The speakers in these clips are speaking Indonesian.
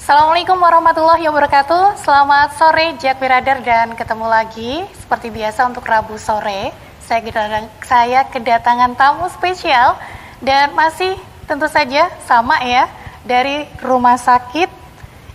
Assalamualaikum warahmatullahi wabarakatuh. Selamat sore Jack Birader, dan ketemu lagi seperti biasa untuk Rabu sore. Saya kedatangan tamu spesial dan masih tentu saja sama ya, dari Rumah Sakit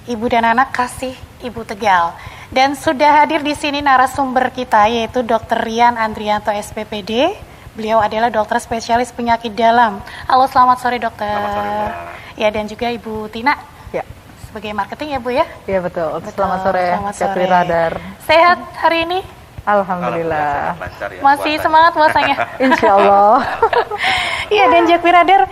Ibu dan Anak Kasih Ibu Tegal. Dan sudah hadir di sini narasumber kita, yaitu Dr. Rian Andrianto SPPD. Beliau adalah dokter spesialis penyakit dalam. Halo, selamat sore dokter. Selamat sore, Mbak. Ya, dan juga Ibu Tina. Ya. Sebagai marketing ya Bu ya? Iya betul. Selamat sore, Jack Birader. Sehat hari ini? Alhamdulillah. Lancar ya, Masih puasanya. semangat puasanya? Insya Allah. Iya, dan Jack Birader,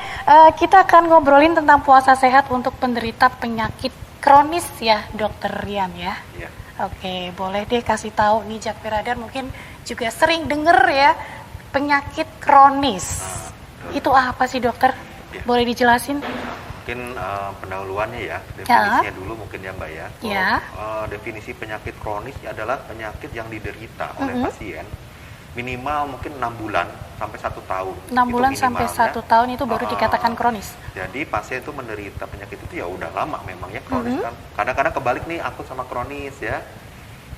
kita akan ngobrolin tentang puasa sehat untuk penderita penyakit kronis ya, Dokter Rian ya. Iya. Oke, boleh deh kasih tahu nih Jack Birader, mungkin juga sering denger ya penyakit kronis. Itu apa sih dokter? Ya. Boleh dijelasin? Mungkin pendahuluannya ya, definisinya dulu mungkin ya Mbak ya. Ya. Definisi penyakit kronis adalah penyakit yang diderita oleh pasien minimal mungkin 6 bulan sampai 1 tahun. 6 bulan Itu sampai minimal, 1 tahun itu baru dikatakan kronis. Jadi pasien itu menderita penyakit itu ya udah lama memang ya kronis kan. Kadang-kadang kebalik nih akut sama kronis ya.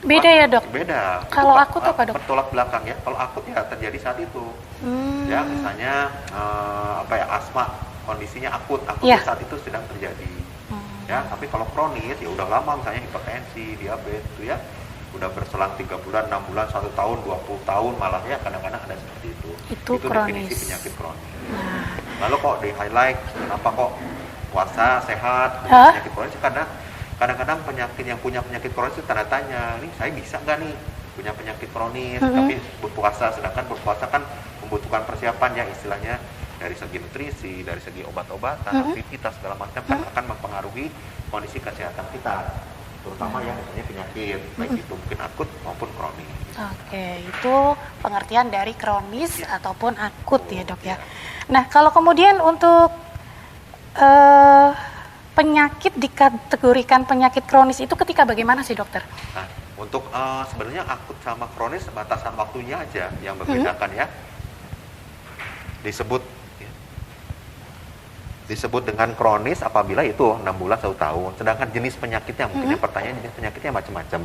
Beda ya dok? Beda. Kalau Itu akut apa, Dok? bertolak belakang ya. Kalau akut ya terjadi saat itu. Ya misalnya asma, kondisinya akut Ya. saat itu sedang terjadi. Ya, tapi kalau kronis ya udah lama, misalnya hipertensi, diabetes itu ya. Udah berselang 3 bulan, 6 bulan, 1 tahun, 20 tahun malah ya, kadang-kadang ada seperti itu. Itu definisi kronis. penyakit kronis. Lalu kok di-highlight kenapa kok puasa sehat Hah? penyakit kronis? Karena kadang-kadang yang punya penyakit kronis itu tanda tanya, ini saya bisa nggak nih punya penyakit kronis tapi berpuasa, sedangkan berpuasa kan membutuhkan persiapan ya, istilahnya dari segi nutrisi, dari segi obat-obatan, aktivitas segala macam kan akan mempengaruhi kondisi kesehatan kita, terutama yang misalnya penyakit baik itu mungkin akut maupun kronis. Oke, itu pengertian dari kronis ataupun akut ya dok ya. Nah, kalau kemudian untuk penyakit dikategorikan penyakit kronis itu ketika bagaimana sih dokter? Nah, untuk sebenarnya akut sama kronis batasan waktunya aja yang membedakan ya. Disebut dengan kronis apabila itu 6 bulan 1 tahun. Sedangkan jenis penyakitnya mungkin yang pertanyaan jenis penyakitnya macam-macam.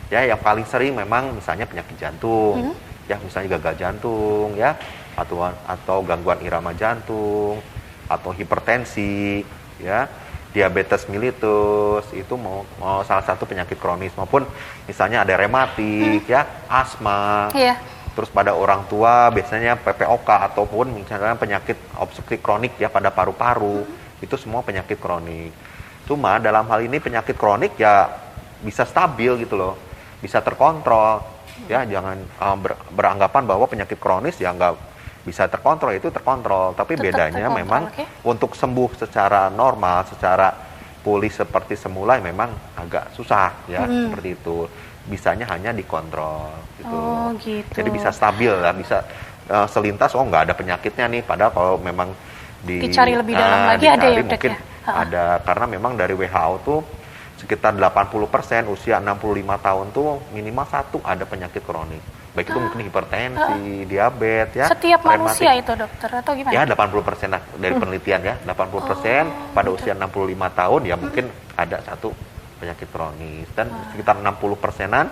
Ya, yang paling sering memang misalnya penyakit jantung, ya misalnya gagal jantung, ya atau gangguan irama jantung, atau hipertensi, ya diabetes mellitus itu mau salah satu penyakit kronis, maupun misalnya ada rematik, ya asma. Iya. Terus pada orang tua biasanya PPOK ataupun misalnya penyakit obstruktif kronik ya pada paru-paru, itu semua penyakit kronik. Cuma dalam hal ini penyakit kronik ya bisa stabil gitu loh, bisa terkontrol. Ya jangan beranggapan bahwa penyakit kronis ya nggak bisa terkontrol, itu terkontrol. Tapi Tetap bedanya terkontrol, memang untuk sembuh secara normal, secara pulih seperti semula memang agak susah ya, seperti itu. Bisanya hanya dikontrol gitu. Oh, gitu. Jadi bisa stabil lah, bisa selintas nggak ada penyakitnya nih, padahal kalau memang Dicari lebih dalam lagi ada ya, Dok, mungkin ya? ada, karena memang dari WHO tuh sekitar 80% usia 65 tahun tuh minimal 1 ada penyakit kronis. Baik itu mungkin hipertensi, diabetes ya. Setiap rematik. manusia itu dokter atau gimana? Ya 80% lah dari penelitian ya, 80% pada usia 65 tahun ya mungkin ada 1 penyakit kronis, dan sekitar 60%-an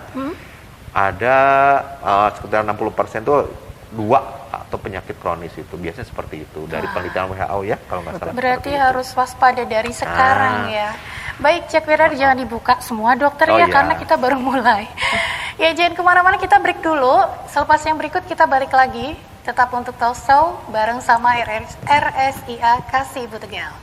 ada sekitar 60% tuh 2 atau penyakit kronis, itu biasanya seperti itu dari penelitian WHO ya kalau nggak salah. Berarti seperti harus waspada dari sekarang ya. Baik, Jack Birader, jangan dibuka semua dokter ya, iya. karena kita baru mulai. Ya, jangan kemana-mana, kita break dulu. Selepas yang berikut kita balik lagi. Tetap untuk Talk Show bareng sama RSIA Kasih Ibu Tegal.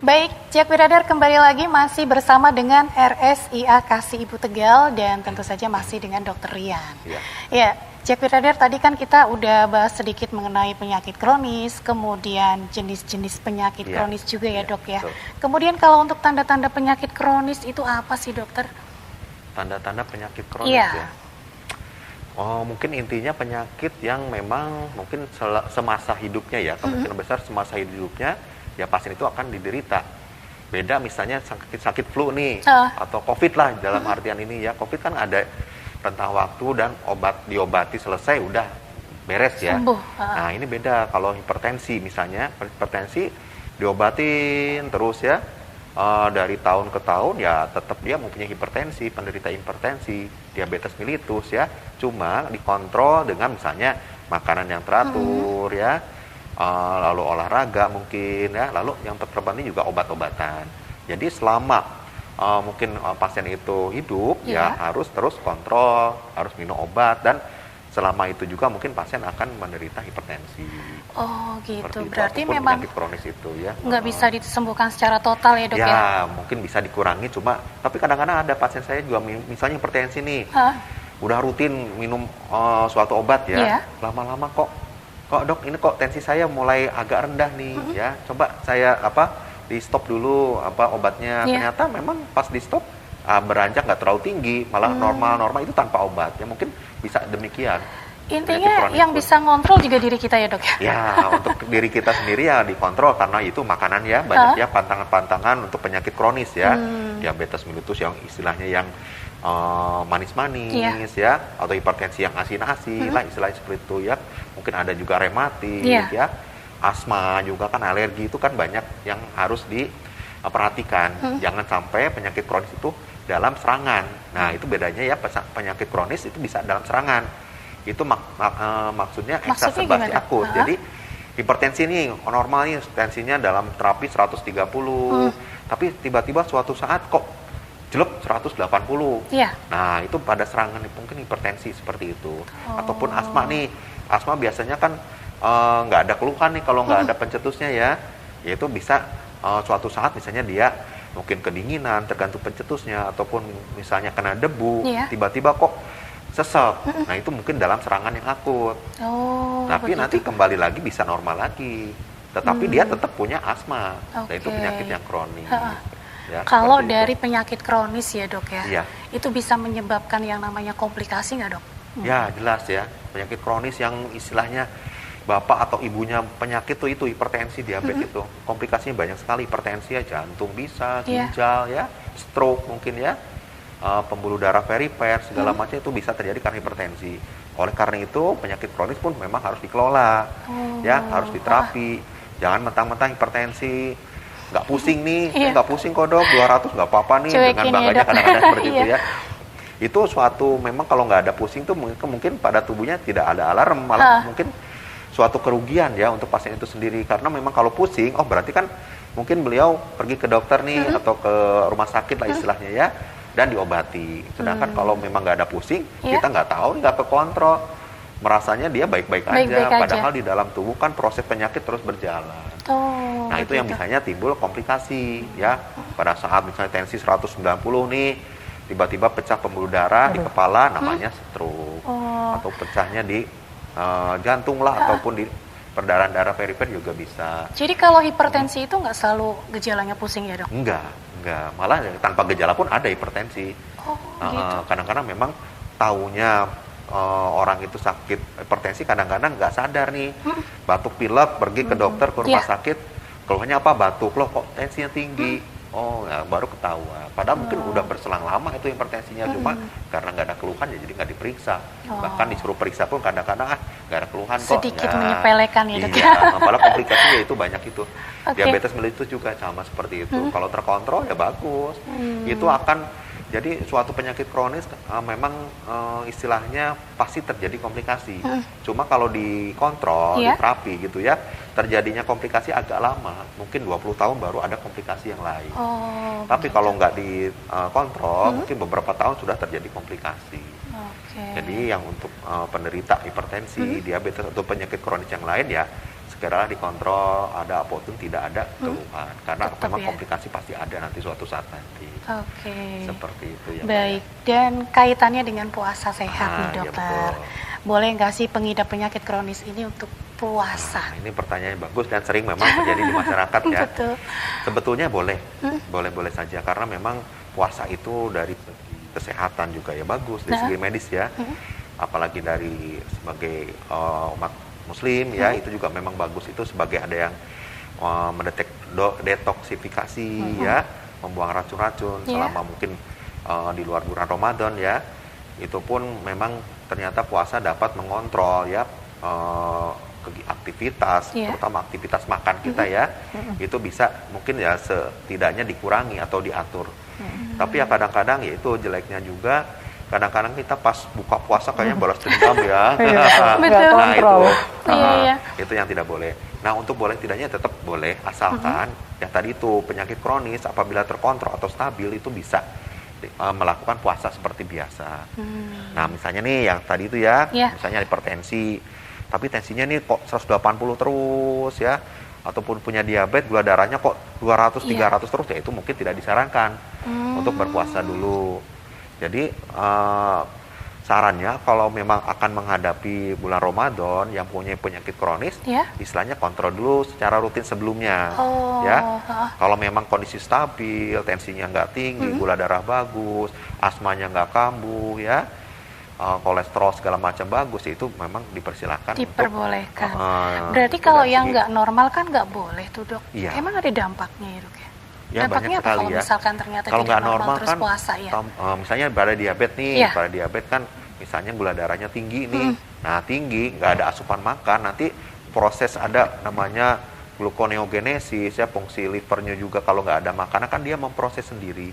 Baik, Jack Wiradar kembali lagi masih bersama dengan RSIA Kasih Ibu Tegal dan tentu saja masih dengan Dr. Rian. Ya, Jack Wiradar tadi kan kita udah bahas sedikit mengenai penyakit kronis, kemudian jenis-jenis penyakit kronis juga ya dok ya. Betul. Kemudian kalau untuk tanda-tanda penyakit kronis itu apa sih dokter? Tanda-tanda penyakit kronis ya. Oh, mungkin intinya penyakit yang memang mungkin semasa hidupnya ya, kemungkinan besar semasa hidupnya ya pasien itu akan diderita. Beda misalnya sakit flu nih atau COVID lah dalam artian ini ya. COVID kan ada rentang waktu dan diobati selesai udah beres ya. Sembuh. Nah, ini beda kalau hipertensi misalnya. Hipertensi diobatin terus ya. Dari tahun ke tahun ya tetap dia mempunyai hipertensi, penderita hipertensi, diabetes mellitus ya. Cuma dikontrol dengan misalnya makanan yang teratur ya. Lalu olahraga mungkin ya, lalu yang terpenting juga obat-obatan. Jadi selama mungkin pasien itu hidup ya harus terus kontrol, harus minum obat dan selama itu juga mungkin pasien akan menderita hipertensi. Oh gitu, Seperti berarti itu, memang penyakit kronis itu ya. nggak bisa disembuhkan secara total ya dok ya? Ya mungkin bisa dikurangi cuma, tapi kadang-kadang ada pasien saya juga misalnya hipertensi nih, udah rutin minum suatu obat ya, lama-lama kok dok ini kok tensi saya mulai agak rendah nih ya, coba saya di stop dulu obatnya. Ternyata memang pas di stop beranjak nggak terlalu tinggi, malah normal itu tanpa obat ya, mungkin bisa demikian. Intinya yang bisa ngontrol juga diri kita ya dok ya? Ya untuk diri kita sendiri ya dikontrol karena itu makanan ya banyak ya pantangan-pantangan untuk penyakit kronis ya, diabetes mellitus yang istilahnya yang manis-manis ya, atau hipertensi yang asin-asin lah istilahnya seperti itu ya. Mungkin ada juga rematik ya, asma juga kan, alergi itu kan banyak yang harus diperhatikan. Jangan sampai penyakit kronis itu dalam serangan. Nah itu bedanya ya, penyakit kronis itu bisa dalam serangan. Itu maksudnya eksaserbasi akut. Jadi hipertensi ini normal nih tensinya dalam terapi 130, tapi tiba-tiba suatu saat kok jelek 180. Nah, itu pada serangan mungkin hipertensi seperti itu. Ataupun asma nih. Asma biasanya kan nggak ada keluhan nih kalau nggak ada pencetusnya ya. Yaitu bisa suatu saat misalnya dia mungkin kedinginan tergantung pencetusnya, ataupun misalnya kena debu, tiba-tiba kok sesek. Nah, itu mungkin dalam serangan yang akut. Tapi nanti kembali lagi bisa normal lagi. Tetapi dia tetap punya asma. Nah, itu penyakit yang kronis. Ya, kalau dari penyakit kronis ya dok ya, iya. Itu bisa menyebabkan yang namanya komplikasi nggak dok? Ya jelas ya, penyakit kronis yang istilahnya bapak atau ibunya penyakit itu hipertensi, diabetes itu komplikasinya banyak sekali. Hipertensi ya jantung bisa, ginjal ya, stroke mungkin ya, pembuluh darah perifer segala macam itu bisa terjadi karena hipertensi. Oleh karena itu penyakit kronis pun memang harus dikelola, ya harus diterapi. Jangan mentang-mentang hipertensi nggak pusing nih, nggak pusing kok dok, 200 nggak apa-apa nih, dengan bangganya kadang-kadang seperti itu ya. Itu suatu memang kalau nggak ada pusing tuh mungkin pada tubuhnya tidak ada alarm, malah mungkin suatu kerugian ya untuk pasien itu sendiri, karena memang kalau pusing, berarti kan mungkin beliau pergi ke dokter nih atau ke rumah sakit lah istilahnya ya, dan diobati. Sedangkan kalau memang nggak ada pusing, kita nggak tahu, nggak kekontrol, merasanya dia baik-baik aja, padahal di dalam tubuh kan proses penyakit terus berjalan. Nah itu yang misalnya timbul komplikasi ya, pada saat misalnya tensi 190 nih, tiba-tiba pecah pembuluh darah di kepala, namanya stroke, atau pecahnya di jantung lah, ataupun di perdarahan darah perifer juga bisa. Jadi kalau hipertensi itu nggak selalu gejalanya pusing ya dok? Enggak, malah tanpa gejala pun ada hipertensi. Gitu. Kadang-kadang memang taunya orang itu sakit hipertensi, kadang-kadang nggak sadar nih, batuk pilek, pergi ke dokter, ke rumah sakit, keluhannya apa? Batuk, loh kok tensinya tinggi. Ya, baru ketahuan. Padahal mungkin udah berselang lama itu hipertensinya, cuma karena nggak ada keluhan ya jadi nggak diperiksa. Bahkan disuruh periksa pun kadang-kadang nggak ada keluhan kok. Sedikit menyepelekan ya dok. Iya, malah komplikasinya itu banyak itu. Diabetes mellitus juga sama seperti itu. Kalau terkontrol ya bagus. Itu akan jadi suatu penyakit kronis memang istilahnya pasti terjadi komplikasi. Cuma kalau dikontrol, diterapi gitu ya, terjadinya komplikasi agak lama. Mungkin 20 tahun baru ada komplikasi yang lain. Tapi kalau nggak dikontrol, mungkin beberapa tahun sudah terjadi komplikasi. Jadi yang untuk penderita hipertensi, diabetes atau penyakit kronis yang lain ya, segera dikontrol, ada apapun tidak ada keluhan. Karena Tetap memang ya. komplikasi pasti ada nanti suatu saat nanti. Oke. Seperti itu ya. Mbak, Baik, ya. dan kaitannya dengan puasa sehat nih Iya, dokter. betul. Boleh nggak sih pengidap penyakit kronis ini untuk puasa? Nah, ini pertanyaan yang bagus dan sering memang terjadi di masyarakat ya. Betul. Sebetulnya boleh saja karena memang puasa itu dari segi kesehatan juga ya bagus, dari segi medis ya. Apalagi dari sebagai umat Muslim ya, itu juga memang bagus, itu sebagai ada yang detoksifikasi ya, membuang racun-racun selama mungkin di luar bulan Ramadan ya. Itu pun memang ternyata puasa dapat mengontrol ya aktivitas, terutama aktivitas makan kita ya, itu bisa mungkin ya setidaknya dikurangi atau diatur. Tapi ya kadang-kadang ya itu jeleknya juga, kadang-kadang kita pas buka puasa kayaknya balas dendam ya. Betul. Nah Iya. itu yang tidak boleh. Nah untuk boleh tidaknya tetap boleh, asalkan yang tadi itu penyakit kronis apabila terkontrol atau stabil itu bisa melakukan puasa seperti biasa. Nah misalnya nih yang tadi itu ya, misalnya hipertensi, tapi tensinya nih kok 180 terus ya, ataupun punya diabetes, gula darahnya kok 200-300 terus, ya itu mungkin tidak disarankan untuk berpuasa dulu. Jadi sarannya kalau memang akan menghadapi bulan Ramadan yang punya penyakit kronis, istilahnya kontrol dulu secara rutin sebelumnya. Ya, kalau memang kondisi stabil, tensinya nggak tinggi, gula darah bagus, asmanya nggak kambuh, ya, kolesterol segala macam bagus, itu memang dipersilakan. Diperbolehkan. Untuk, berarti kalau yang nggak normal kan nggak boleh tuh dok. Iya. Emang ada dampaknya ya dok ya? Ya, dampaknya banyak apa sekali kalau ya. misalkan ternyata kalau tidak nggak normal terus kan, puasa ya? Misalnya pada diabetes nih, pada diabetes kan, misalnya gula darahnya tinggi nih, nah tinggi, nggak ada asupan makan, nanti proses ada namanya gluconeogenesis ya, fungsi livernya juga kalau nggak ada makanan kan dia memproses sendiri.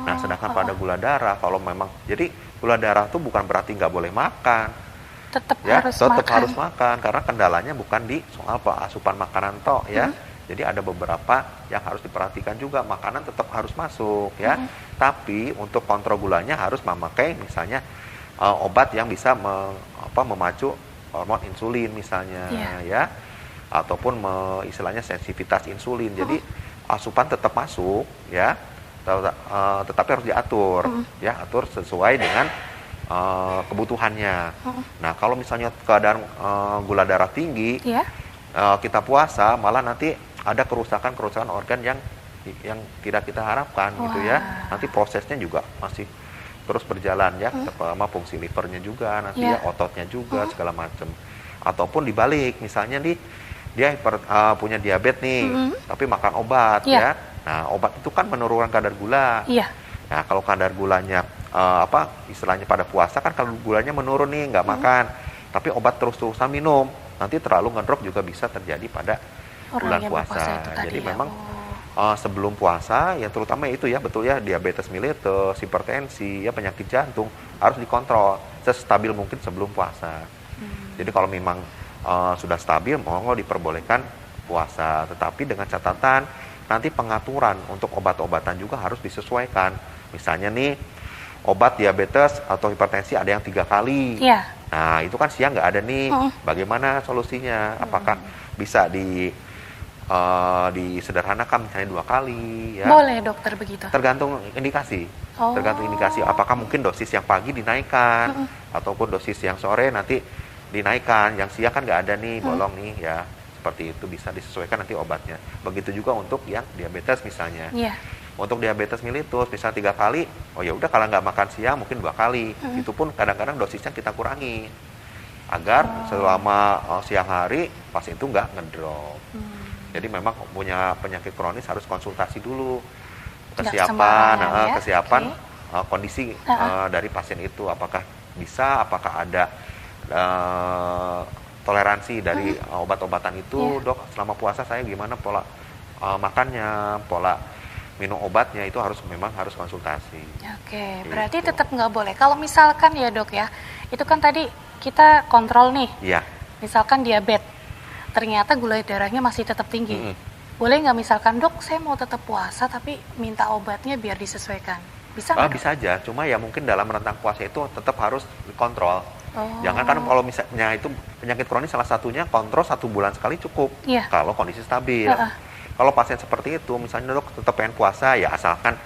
Nah sedangkan pada gula darah, kalau memang, jadi gula darah tuh bukan berarti nggak boleh makan, tetap harus makan, karena kendalanya bukan di soal asupan makanan toh ya. Jadi ada beberapa yang harus diperhatikan juga, makanan tetap harus masuk ya. Tapi untuk kontrol gulanya harus memakai misalnya obat yang bisa memacu hormon insulin misalnya ya. Ataupun istilahnya sensitivitas insulin. Jadi asupan tetap masuk ya. Tetapi harus diatur ya, atur sesuai dengan kebutuhannya. Nah, kalau misalnya keadaan gula darah tinggi, kita puasa malah nanti ada kerusakan organ yang tidak kita harapkan gitu ya. Nanti prosesnya juga masih terus berjalan ya, sama fungsi livernya juga nanti ya, ototnya juga segala macam. Ataupun dibalik, misalnya nih dia punya diabetes nih, tapi makan obat ya. Nah, obat itu kan menurunkan kadar gula. Nah, kalau kadar gulanya istilahnya pada puasa kan kalau gulanya menurun nih, nggak makan, tapi obat terus-terusan minum, nanti terlalu ngedrop juga bisa terjadi pada bulan puasa. Jadi memang sebelum puasa, yang terutama itu ya, betul ya, diabetes mellitus, hipertensi, ya penyakit jantung harus dikontrol sestabil mungkin sebelum puasa. Jadi kalau memang sudah stabil, monggo diperbolehkan puasa, tetapi dengan catatan nanti pengaturan untuk obat-obatan juga harus disesuaikan. Misalnya nih obat diabetes atau hipertensi ada yang 3 kali. Nah itu kan siang nggak ada nih. Bagaimana solusinya? Apakah bisa disederhanakan misalnya 2 kali ya? Boleh dokter begitu? Tergantung indikasi. Tergantung indikasi. Apakah mungkin dosis yang pagi dinaikkan ataupun dosis yang sore nanti dinaikkan. Yang siang kan nggak ada nih, bolong nih ya. Seperti itu bisa disesuaikan nanti obatnya. Begitu juga untuk yang diabetes misalnya. Untuk diabetes mellitus misalnya 3 kali, oh ya udah kalau nggak makan siang mungkin 2 kali. Itu pun kadang-kadang dosisnya kita kurangi agar selama siang hari pasien itu nggak ngedrop. Jadi memang punya penyakit kronis harus konsultasi dulu kesiapan kondisi dari pasien itu, apakah bisa, apakah ada toleransi dari obat-obatan itu. Dok, selama puasa saya gimana pola makannya, pola minum obatnya, itu memang harus konsultasi. Berarti tetap nggak boleh. Kalau misalkan ya dok ya, itu kan tadi kita kontrol nih, misalkan diabetes, ternyata gula darahnya masih tetap tinggi. Boleh nggak misalkan, dok saya mau tetap puasa tapi minta obatnya biar disesuaikan? Bisa nggak? Bisa aja, cuma ya mungkin dalam rentang puasa itu tetap harus dikontrol. Jangan kan kalau misalnya itu penyakit kronis salah satunya kontrol 1 bulan sekali cukup. Kalau kondisi stabil. Kalau pasien seperti itu, misalnya dok tetap pengen puasa ya asalkan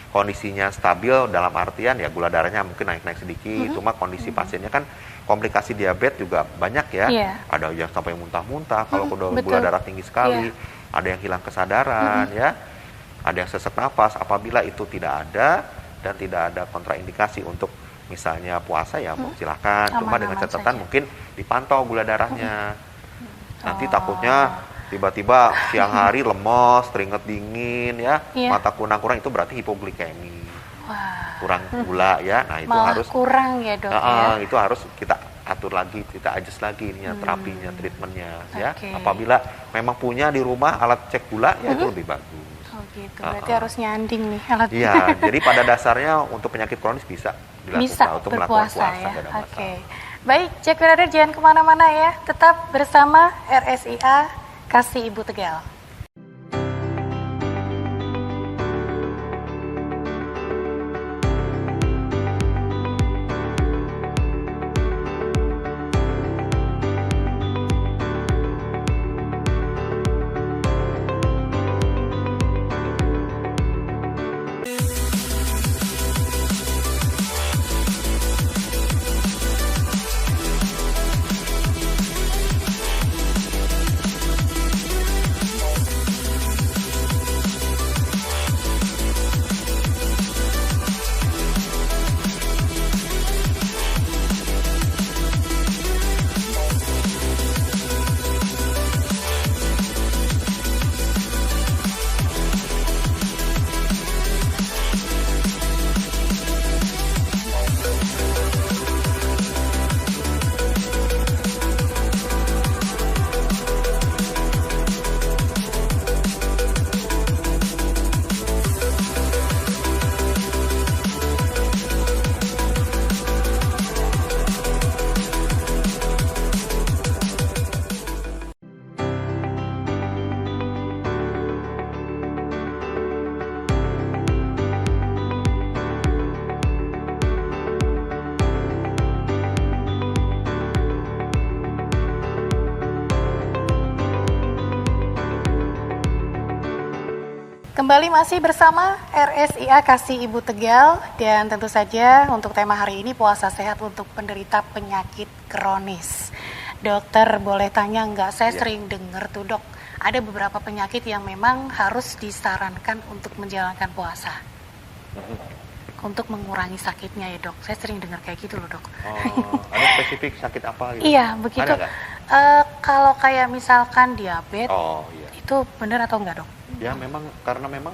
kondisinya stabil dalam artian ya gula darahnya mungkin naik-naik sedikit. Cuma kondisi pasiennya kan komplikasi diabetes juga banyak ya. Ada yang sampai muntah-muntah kalau udah gula darah tinggi sekali. Ada yang hilang kesadaran ya. Ada yang sesak nafas. Apabila itu tidak ada dan tidak ada kontraindikasi untuk misalnya puasa ya silakan. Cuma dengan catatan mungkin dipantau gula darahnya. Nanti takutnya tiba-tiba siang hari lemes, keringet dingin ya, mata kunang-kurang itu berarti hipoglikemi. Kurang gula ya. Nah, itu malah harus kurang ya, Dok ya. Itu harus kita atur lagi, kita adjust lagi ininya terapinya, treatmentnya ya. Apabila memang punya di rumah alat cek gula ya itu lebih bagus. Gitu. Berarti harus nyanding nih alatnya. Iya, jadi pada dasarnya untuk penyakit kronis bisa dilakukan untuk melakukan puasa ya. tidak ada masalah. Baik, Jack Wirader jangan kemana-mana ya. Tetap bersama RSIA Kasih Ibu Tegal. Kembali masih bersama RSIA Kasih Ibu Tegal, dan tentu saja untuk tema hari ini puasa sehat untuk penderita penyakit kronis. Dokter boleh tanya nggak? Saya sering dengar tuh dok, ada beberapa penyakit yang memang harus disarankan untuk menjalankan puasa. Untuk mengurangi sakitnya ya dok. Saya sering dengar kayak gitu loh dok. Ada spesifik sakit apa gitu? Iya begitu. Kalau kayak misalkan diabetes, itu benar atau enggak dok? Ya memang karena memang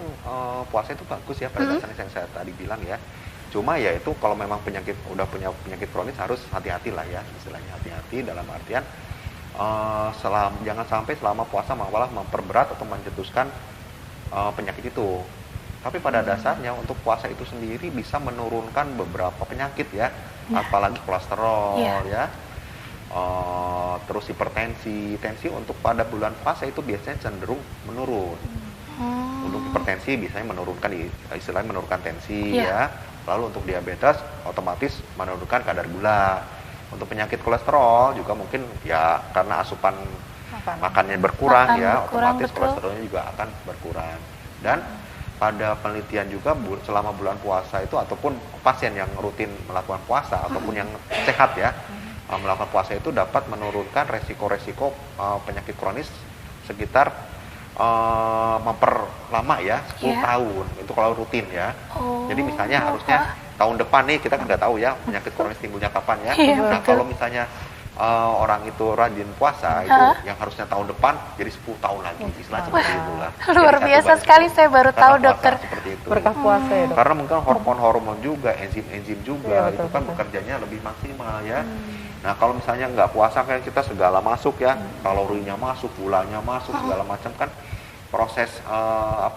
puasa itu bagus ya pada dasarnya yang saya tadi bilang ya. Cuma ya itu kalau memang udah punya penyakit kronis harus hati-hati lah ya, istilahnya hati-hati dalam artian jangan sampai selama puasa malah memperberat atau mencetuskan penyakit itu. Tapi pada dasarnya untuk puasa itu sendiri bisa menurunkan beberapa penyakit ya, apalagi kolesterol ya. Terus hipertensi, tensi untuk pada bulan puasa itu biasanya cenderung menurun. Untuk hipertensi biasanya menurunkan istilahnya menurunkan tensi ya. Lalu untuk diabetes otomatis menurunkan kadar gula. Untuk penyakit kolesterol juga mungkin ya karena asupan makannya berkurang otomatis kolesterolnya juga akan berkurang. Dan pada penelitian juga selama bulan puasa itu ataupun pasien yang rutin melakukan puasa ataupun yang sehat ya melakukan puasa itu dapat menurunkan resiko-resiko penyakit kronis sekitar memperlama ya 10 tahun itu kalau rutin ya. Jadi misalnya harusnya tahun depan nih kita kan nggak tahu ya penyakit kronis timbulnya kapan ya. Nah kalau misalnya orang itu rajin puasa itu yang harusnya tahun depan jadi 10 tahun lagi istilahnya seperti itu lah. Luar biasa sekali, saya baru tahu dokter. Seperti itu. Berkah puasa ya dok. Karena mungkin hormon-hormon juga, enzim-enzim juga itu kan bekerjanya lebih maksimal ya. Nah kalau misalnya nggak puasa kayak kita segala masuk ya, kalorinya masuk, gulanya masuk, segala macam kan proses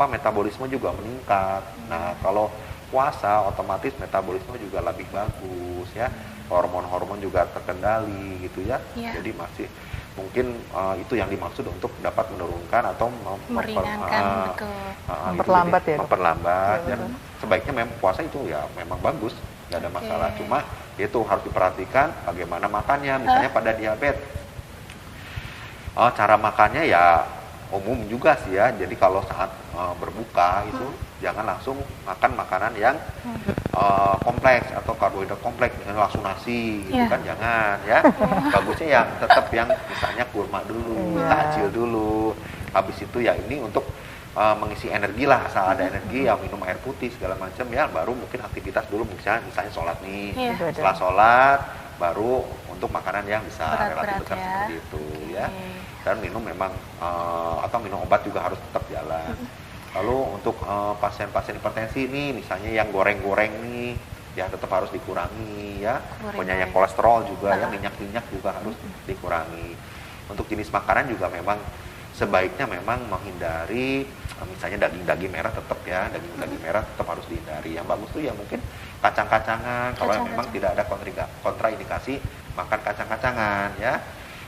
metabolisme juga meningkat. Nah kalau puasa otomatis metabolisme juga lebih bagus ya, hormon-hormon juga terkendali gitu ya. Jadi masih mungkin itu yang dimaksud untuk dapat menurunkan atau meringankan memperlambat ya. Memperlambat dan sebaiknya memang puasa itu ya memang bagus nggak ada masalah. Cuma itu harus diperhatikan bagaimana makannya. Misalnya pada diabetes, cara makannya ya umum juga sih ya. Jadi kalau saat berbuka itu jangan langsung makan makanan yang kompleks atau karbohidrat kompleks, misalnya langsung nasi gitu kan, jangan ya. Bagusnya yang tetap yang misalnya kurma dulu, takjil dulu. Habis itu ya ini untuk mengisi energi lah, asal ada energi ya minum air putih segala macam ya, baru mungkin aktivitas dulu misalnya sholat nih. Setelah sholat baru untuk makanan yang bisa relatif besar seperti itu ya. Dan minum memang atau minum obat juga harus tetap jalan. Lalu untuk pasien-pasien hipertensi ini misalnya yang goreng-goreng nih ya tetap harus dikurangi ya. Punya yang kolesterol juga ya, minyak-minyak juga harus dikurangi. Untuk jenis makanan juga memang sebaiknya memang menghindari misalnya daging-daging merah tetap ya, daging-daging merah tetap harus dihindari. Yang bagus tuh ya mungkin kacang-kacangan, kalau memang tidak ada kontraindikasi makan kacang-kacangan ya.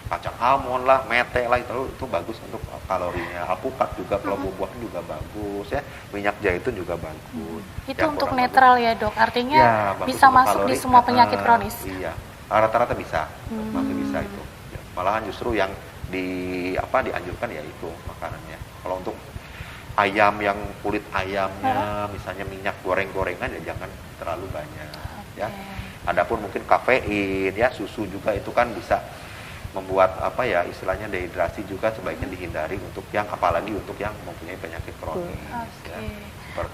Kacang almond lah, mete lah, itu bagus untuk kalorinya. Alpukat juga kalau buah-buahan juga bagus ya. Minyak zaitun juga bagus. Itu ya, untuk netral ya dok, artinya ya, bisa masuk kalori di semua penyakit kronis. Iya, rata-rata bisa, masih bisa itu. Ya, malahan justru yang dianjurkan ya itu makanannya. Kalau untuk ayam yang kulit ayamnya, misalnya minyak goreng-gorengan ya jangan terlalu banyak. Ya. Adapun mungkin kafein ya, susu juga itu kan bisa membuat istilahnya dehidrasi juga sebaiknya dihindari untuk yang apalagi untuk yang mempunyai penyakit kronis. Ya,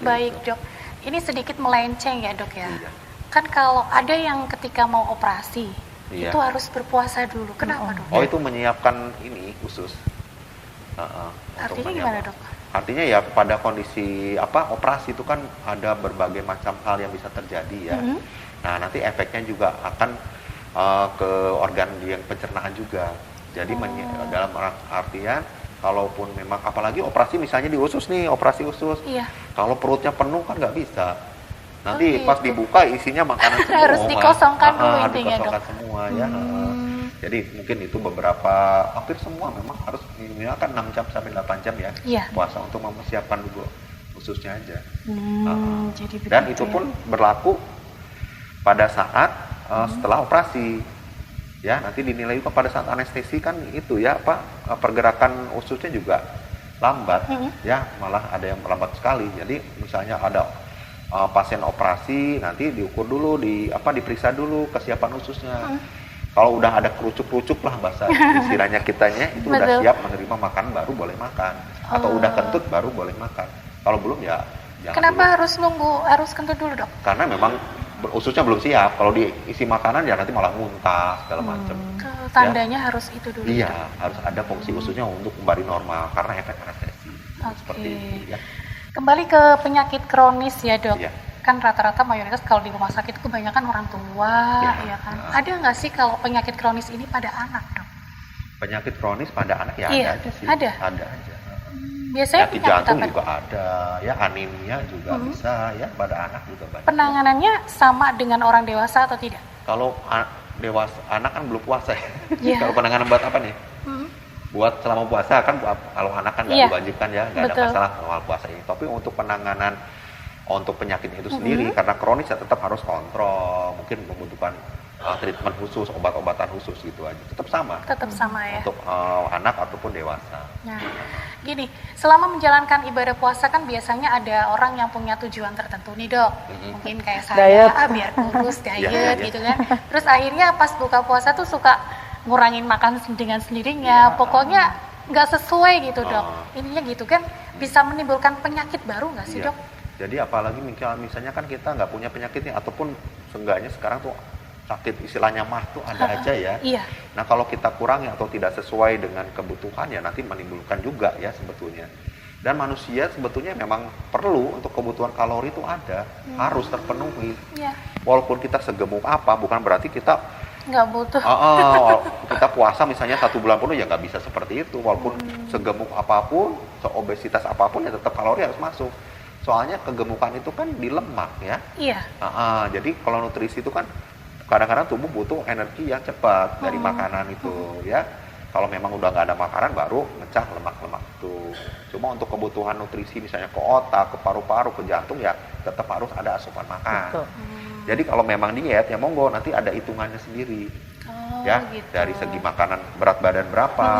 baik itu. Dok, ini sedikit melenceng ya dok ya. Kan kalau ada yang ketika mau operasi itu harus berpuasa dulu. Kenapa dok? Oh itu menyiapkan ini khusus. Artinya gimana dok? Artinya ya pada kondisi operasi itu kan ada berbagai macam hal yang bisa terjadi ya. Nah nanti efeknya juga akan ke organ yang pencernaan juga. Jadi dalam artian kalaupun memang apalagi operasi misalnya di usus nih, operasi usus. Kalau perutnya penuh kan nggak bisa. Nanti pas dibuka isinya makanan semua. Harus dikosongkan dulu intinya dikosongkan semua ya. Jadi mungkin itu hampir semua memang harus minimalkan 6 jam sampai 8 jam ya. Puasa untuk mempersiapkan dulu ususnya aja. Jadi dan itu pun berlaku pada saat setelah operasi ya, nanti dinilai juga pada saat anestesi kan itu ya pergerakan ususnya juga lambat ya, malah ada yang lambat sekali. Jadi misalnya ada pasien operasi nanti diukur dulu diperiksa dulu kesiapan ususnya. Kalau udah ada kerucuk-kerucuk lah bahasa istilahnya kitanya itu udah siap menerima makan baru boleh makan, atau udah kentut baru boleh makan. Kalau belum ya jangan. Kenapa dulu. harus kentut dulu dok? Karena memang ususnya belum siap. Kalau diisi makanan ya nanti malah muntah segala macam. Tandanya harus itu dulu. Iya, harus ada fungsi ususnya untuk kembali normal karena efek anestesi. Seperti itu ya. Kembali ke penyakit kronis ya dok. Kan rata-rata mayoritas kalau di rumah sakit kebanyakan orang tua ya kan. Ada nggak sih kalau penyakit kronis ini pada anak dok? Penyakit kronis pada anak ya ada aja sih. Ada aja. Biasanya penyakit jantung juga ada, ya anemia juga bisa, ya pada anak juga banyak. Penanganannya sama dengan orang dewasa atau tidak? Kalau dewasa, anak kan belum puasa ya. Kalau penanganan buat apa nih? Buat selama puasa kan, kalau anak kan nggak diwajibkan ya, nggak ada masalah soal puasa ini. Tapi untuk penanganan untuk penyakit itu sendiri, karena kronis ya tetap harus kontrol, mungkin membutuhkan treatment khusus, obat-obatan khusus gitu aja. Tetap sama ya. Untuk anak ataupun dewasa. Nah, gini, selama menjalankan ibadah puasa kan biasanya ada orang yang punya tujuan tertentu nih dok. Mungkin kayak saya, biar kurus, diet gitu kan. Terus akhirnya pas buka puasa tuh suka ngurangin makan dengan sendirinya. Pokoknya nggak sesuai gitu dok. Ininya gitu kan bisa menimbulkan penyakit baru nggak sih dok? Jadi apalagi misalnya kan kita nggak punya penyakitnya, ataupun seenggaknya sekarang tuh sakit istilahnya mah tuh ada aja ya. Nah kalau kita kurangi atau tidak sesuai dengan kebutuhan ya nanti menimbulkan juga ya sebetulnya. Dan manusia sebetulnya memang perlu untuk kebutuhan kalori itu ada, harus terpenuhi. Walaupun kita segemuk apa, bukan berarti kita nggak butuh. Kita puasa misalnya 1 bulan penuh ya nggak bisa seperti itu. Walaupun segemuk apapun, seobesitas apapun ya tetap kalori harus masuk. Soalnya kegemukan itu kan di lemak ya. Jadi kalau nutrisi itu kan kadang-kadang tubuh butuh energi yang cepat dari makanan itu ya. Kalau memang udah nggak ada makanan baru mecah lemak-lemak itu. Cuma untuk kebutuhan nutrisi misalnya ke otak, ke paru-paru, ke jantung ya tetap harus ada asupan makan. Jadi kalau memang diet ya monggo, nanti ada hitungannya sendiri. Ya, gitu. dari segi makanan, berat badan berapa,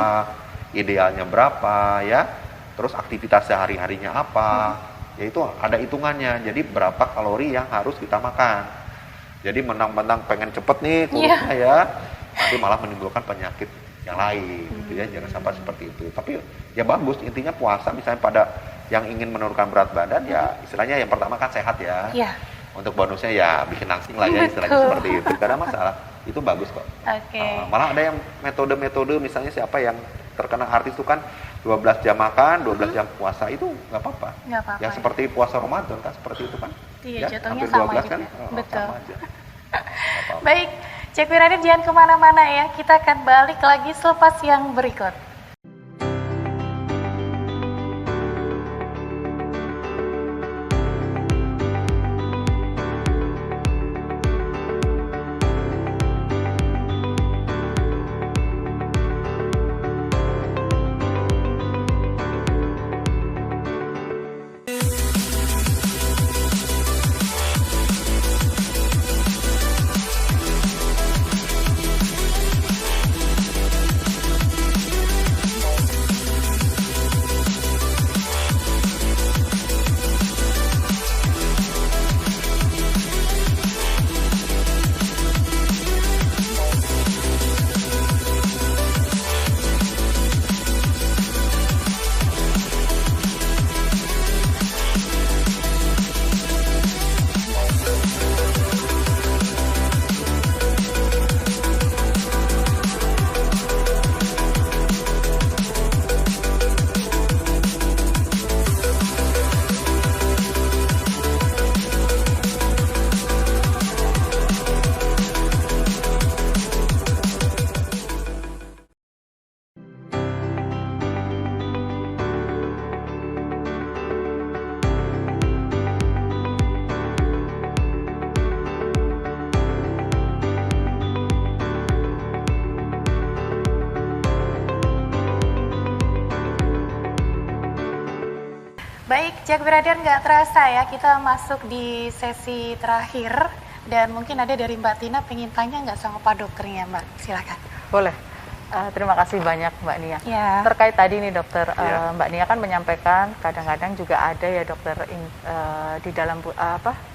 idealnya berapa ya, terus aktivitas sehari-harinya apa, ya itu ada hitungannya. Jadi berapa kalori yang harus kita makan. Jadi menang-menang pengen cepet nih kurusnya ya, nanti malah menimbulkan penyakit yang lain gitu ya. Jangan sampai seperti itu. Tapi ya bagus, intinya puasa misalnya pada yang ingin menurunkan berat badan ya istilahnya yang pertama kan sehat ya. Untuk bonusnya ya bikin langsing lah ya, istilahnya seperti itu. Gak ada masalah, itu bagus kok. Malah ada yang metode-metode misalnya siapa yang terkena artis itu kan 12 jam makan, 12 jam puasa, itu nggak apa-apa. Yang seperti puasa Ramadan kan seperti itu kan. Iya, ya, jatuhnya hampir sama 12 juga. kan, Betul. sama aja. Baik, Jack Wiradir jangan kemana-mana ya, kita akan balik lagi selepas yang berikut. Baik, Jack Wiradir, nggak terasa ya kita masuk di sesi terakhir dan mungkin ada dari Mbak Tina pengen tanya nggak sama Pak Dokternya, Mbak? Silakan. Boleh. Terima kasih banyak Mbak Nia. Ya. Terkait tadi nih dokter, Mbak Nia kan menyampaikan kadang-kadang juga ada ya dokter di dalam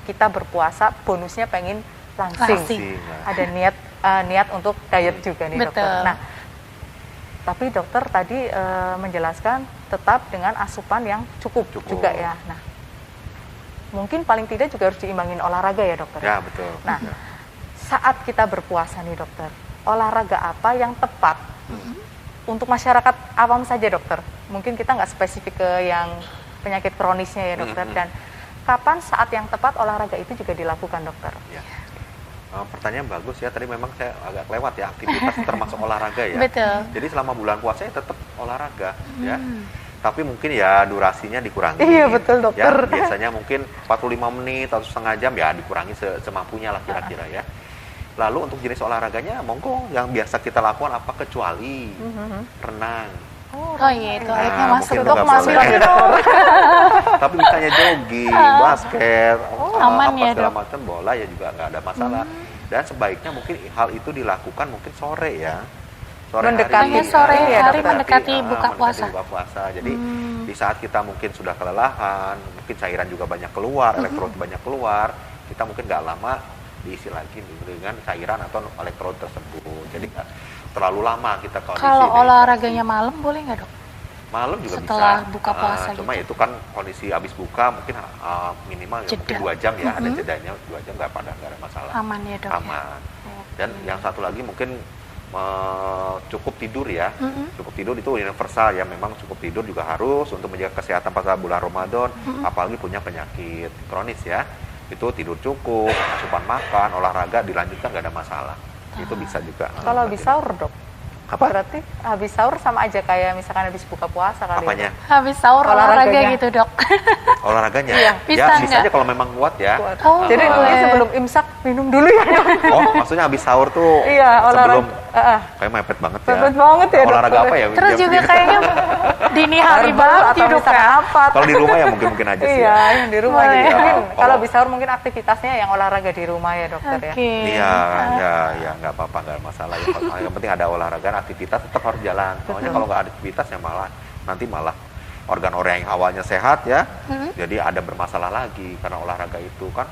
kita berpuasa bonusnya pengen langsing. Ada niat untuk diet juga nih. Betul. Dokter. Nah, tapi dokter tadi menjelaskan tetap dengan asupan yang cukup juga ya. Nah, mungkin paling tidak juga harus diimbangin olahraga ya dokter. Ya betul. Nah, saat kita berpuasa nih dokter, olahraga apa yang tepat untuk masyarakat awam saja dokter? Mungkin kita nggak spesifik ke yang penyakit kronisnya ya dokter. Dan kapan saat yang tepat olahraga itu juga dilakukan dokter? Ya. Pertanyaan bagus ya, tadi memang saya agak kelewat ya, aktivitas termasuk olahraga ya. Betul. Jadi selama bulan puasa ya tetap olahraga ya. Tapi mungkin ya durasinya dikurangi. Iya betul dokter. Ya, biasanya mungkin 45 menit atau setengah jam ya dikurangi semampunya lah kira-kira ya. Lalu untuk jenis olahraganya monggo yang biasa kita lakukan apa kecuali renang. Oh iya itu airnya masuk mungkin dok, nggak masuk boleh. dok. Tapi misalnya jogging, basket, aman apa ya, segala Dok? macam bola ya juga nggak ada masalah. Dan sebaiknya mungkin hal itu dilakukan mungkin sore ya. Mendekati sore ya, hari dokter. mendekati buka puasa. Buka puasa. Jadi di saat kita mungkin sudah kelelahan, mungkin cairan juga banyak keluar, elektrolit banyak keluar, kita mungkin nggak lama diisi lagi dengan cairan atau elektrolit tersebut. Jadi nggak terlalu lama kita Kalau olahraganya malam boleh nggak dok? Malam juga setelah bisa. buka puasa Cuma gitu. itu kan kondisi habis buka mungkin minimal ya, mungkin 2 jam ya, ada jedanya 2 jam nggak ada masalah. Aman ya dok? Aman. Dan yang satu lagi mungkin cukup tidur ya. Cukup tidur itu universal ya, memang cukup tidur juga harus untuk menjaga kesehatan pada bulan Ramadan, apalagi punya penyakit kronis ya. Itu tidur cukup, asupan makan, olahraga dilanjutkan nggak ada masalah. Itu bisa juga. Kalau habis sahur dok? Apa? Berarti habis sahur sama aja kayak misalkan habis buka puasa kali Apanya? ya? Habis sahur olahraga Olahraganya. gitu dok? Olahraganya? Iya. Bisa Ya bisa nggak? aja kalau memang kuat ya. Oh, Jadi boleh. mungkin sebelum imsak minum dulu ya dok? Oh, maksudnya habis sahur tuh Iya, sebelum olahraga. kayak mepet banget ya. Mepet banget ya, Olahraga dokter. apa ya? Terus Jam juga segini? kayaknya dini hari herbal banget atau ya, Dok, misalkan ya? apa. Kalau di rumah ya mungkin ada sih Iya, ya. yang di rumah Boleh. gitu. Iya, Mungkin kalau- kalau bisa mungkin aktivitasnya yang olahraga di rumah ya dokter ya. Oke. Iya, ya nggak apa-apa, nggak masalah ya. Yang penting ada olahraga, aktivitas tetap harus jalan. Soalnya kalau nggak ada aktivitas ya nanti malah organ-organ yang awalnya sehat ya, jadi ada bermasalah lagi karena olahraga itu kan.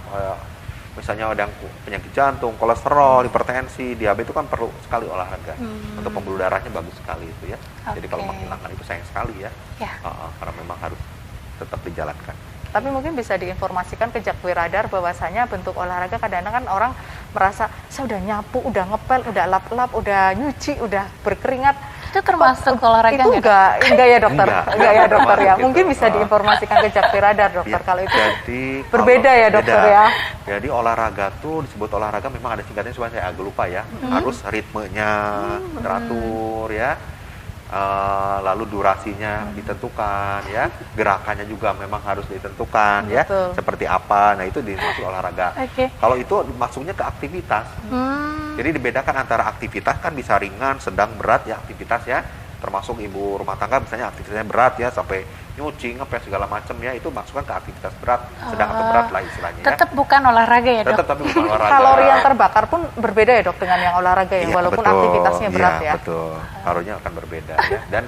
Misalnya ada yang penyakit jantung, kolesterol, hipertensi, diabetes itu kan perlu sekali olahraga. Untuk pembuluh darahnya bagus sekali itu ya. Jadi kalau Oke. menghilangkan itu sayang sekali ya. Ya. Karena memang harus tetap dijalankan. Tapi mungkin bisa diinformasikan ke Jakwi Radar bahwasanya bentuk olahraga kadang-kadang kan orang merasa saya udah nyapu, udah ngepel, udah lap-lap, udah nyuci, udah berkeringat. Itu termasuk olahraga Itu nggak, enggak ya dokter? Enggak ya dokter ya. Gitu. Mungkin bisa diinformasikan ke Jakwi Radar dokter Ya, kalau itu. jadi berbeda ya, dokter, beda. ya? Jadi olahraga tuh disebut olahraga memang ada singkatnya, cuma saya agak lupa ya. Harus ritmenya teratur ya. Lalu durasinya ditentukan ya, gerakannya juga memang harus ditentukan ya, Betul. seperti apa. Nah itu dimaksud olahraga. Oke. Kalau itu maksudnya ke aktivitas. Jadi dibedakan antara aktivitas kan bisa ringan, sedang, berat ya aktivitas ya. Termasuk ibu rumah tangga misalnya aktivitasnya berat ya sampai nyuci, ngepel segala macam ya, itu masukkan ke aktivitas berat, sedang atau berat lah istilahnya ya. Tetap bukan olahraga ya, Dok? Tetap tapi bukan olahraga. Kalori yang terbakar pun berbeda ya dok dengan yang olahraga ya, Iya, walaupun betul. aktivitasnya berat Iya, ya. betul. Kalorinya akan berbeda ya. Dan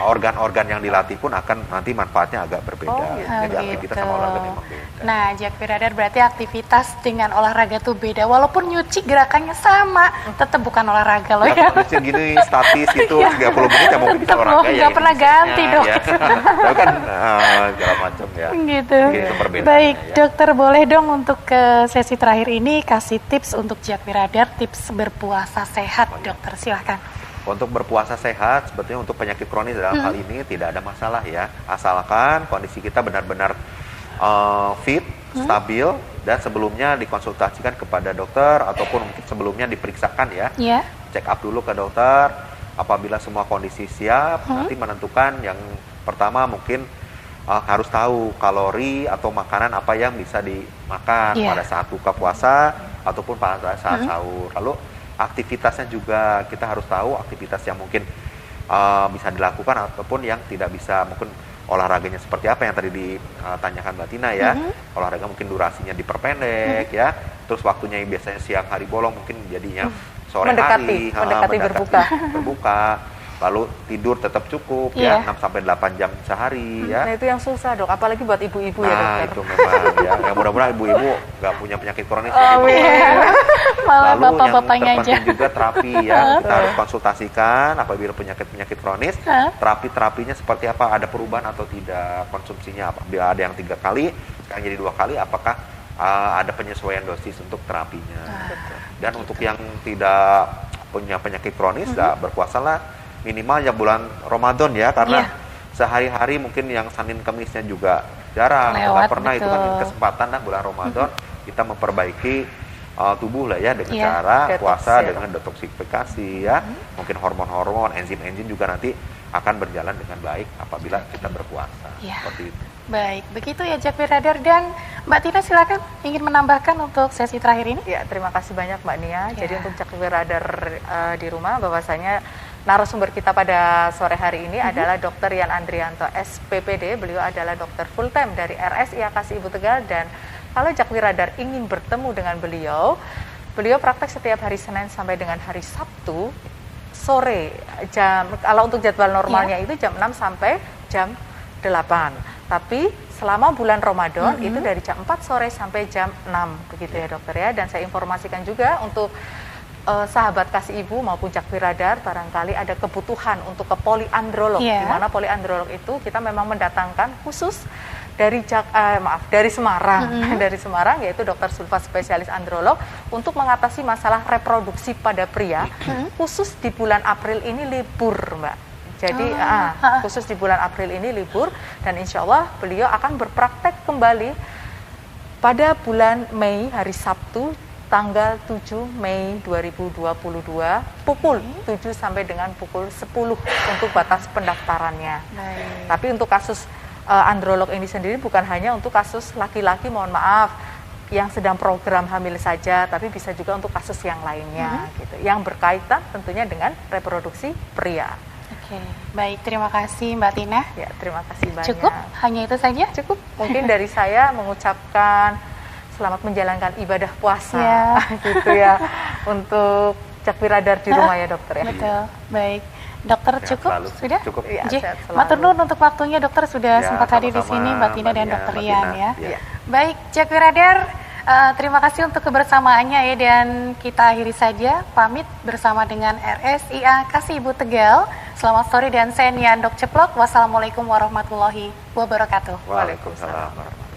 organ-organ yang dilatih pun akan nanti manfaatnya agak berbeda. Oh, gitu. Jadi Oh, aktivitas gitu. sama olahraga memang beda. Nah, Jakwi Radar berarti aktivitas dengan olahraga tuh beda. Walaupun nyuci gerakannya sama, tetap bukan olahraga loh Ya, ya. kalau nyuci gini statis itu 30 menit ya mungkin bisa Tetep olahraga loh, ya. nggak pernah Indonesia-nya, ganti, Dok. Ya. Tapi kan segala macam ya. Gitu. Mungkin itu perbedaannya, Baik, ya. dokter boleh dong untuk ke sesi terakhir ini kasih tips untuk Jakwi Radar, tips berpuasa sehat, dokter silahkan. Untuk berpuasa sehat, sebetulnya untuk penyakit kronis dalam hal ini tidak ada masalah ya. Asalkan kondisi kita benar-benar fit, stabil, dan sebelumnya dikonsultasikan kepada dokter ataupun mungkin sebelumnya diperiksakan ya. Ya, Check up dulu ke dokter. Apabila semua kondisi siap, nanti menentukan yang pertama mungkin harus tahu kalori atau makanan apa yang bisa dimakan Iya. pada saat buka puasa ataupun pada saat sahur. Lalu aktivitasnya juga kita harus tahu aktivitas yang mungkin bisa dilakukan ataupun yang tidak bisa, mungkin olahraganya seperti apa yang tadi ditanyakan Mbak Tina ya. Olahraga mungkin durasinya diperpendek ya. Terus waktunya yang biasanya siang hari bolong mungkin jadinya sore hari. Mendekati berbuka. Lalu tidur tetap cukup Iya. ya, 6 sampai 8 jam sehari ya. Nah itu yang susah dok, apalagi buat ibu-ibu ya Nah, dokter. itu memang ya. Yang mudah-mudahan ibu-ibu nggak punya penyakit kronis. malah Lalu bapak-bapaknya yang aja. terpenting juga terapi ya. Kita harus konsultasikan apabila penyakit-penyakit kronis. Terapinya seperti apa? Ada perubahan atau tidak? Konsumsinya apa? Bila ada yang 3 kali, sekarang jadi 2 kali, apakah ada penyesuaian dosis untuk terapinya? Dan untuk yang tidak punya penyakit kronis, berpuasalah minimal ya bulan Ramadan ya, karena sehari-hari mungkin yang Senin Kemisnya juga jarang, Lewat, nggak pernah. Itu kan betul. kesempatan lah bulan Ramadan kita memperbaiki tubuh lah ya dengan Iya, cara detox puasa ya. dengan detoksifikasi ya, mungkin hormon-hormon, enzim-enzim juga nanti akan berjalan dengan baik apabila kita berpuasa. Iya. Seperti itu. Baik, begitu ya Jakwi Radar, dan Mbak Tina silakan ingin menambahkan untuk sesi terakhir ini. Ya, terima kasih banyak Mbak Nia. Jadi Ya. untuk Jakwi Radar di rumah, bahwasanya narasumber kita pada sore hari ini adalah Dr. Yan Andrianto, SPPD. Beliau adalah dokter full time dari RSI Akasi Ibu Tegal, dan kalau Jakwi Radar ingin bertemu dengan beliau praktek setiap hari Senin sampai dengan hari Sabtu sore. Kalau untuk jadwal normalnya itu jam 6 sampai jam 8. Tapi selama bulan Ramadan itu dari jam 4 sore sampai jam 6 begitu ya dokter ya. Dan saya informasikan juga untuk sahabat kasih ibu maupun Jakwi Radar, barangkali ada kebutuhan untuk ke poliandrolog. Iya. Di mana poliandrolog itu kita memang mendatangkan khusus dari dari Semarang, dari Semarang, yaitu dokter Sulfa spesialis androlog untuk mengatasi masalah reproduksi pada pria. Khusus di bulan April ini libur, Mbak. Jadi khusus di bulan April ini libur, dan insya Allah beliau akan berpraktek kembali pada bulan Mei, hari Sabtu tanggal 7 Mei 2022 pukul 7 sampai dengan pukul 10 untuk batas pendaftarannya. Baik. Tapi untuk kasus androlog ini sendiri bukan hanya untuk kasus laki-laki, mohon maaf, yang sedang program hamil saja, tapi bisa juga untuk kasus yang lainnya gitu, yang berkaitan tentunya dengan reproduksi pria. Oke, baik, terima kasih Mbak Tina. Ya, terima kasih banyak. Cukup? Hanya itu saja? Cukup. Mungkin dari saya mengucapkan selamat menjalankan ibadah puasa, Ya. gitu ya, untuk Jakwiradar di rumah ya dokter ya. Betul, baik. Dokter Sehat cukup? selalu. Sudah? Cukup. Iya, Nggih, sehat selalu. matur nuwun untuk waktunya dokter sudah Ya, sempat hadir di sama-sama, sini Mbak Tina dan Mbak Nia, Dokter Mbak Rian Tina. ya. Iya. Baik, Jakwiradar, terima kasih untuk kebersamaannya ya, dan kita akhiri saja pamit bersama dengan RSIA Kasih Ibu Tegal. Selamat sore dan saya Nian Dok Ceplok. Wassalamualaikum warahmatullahi wabarakatuh. Waalaikumsalam warahmatullahi wabarakatuh.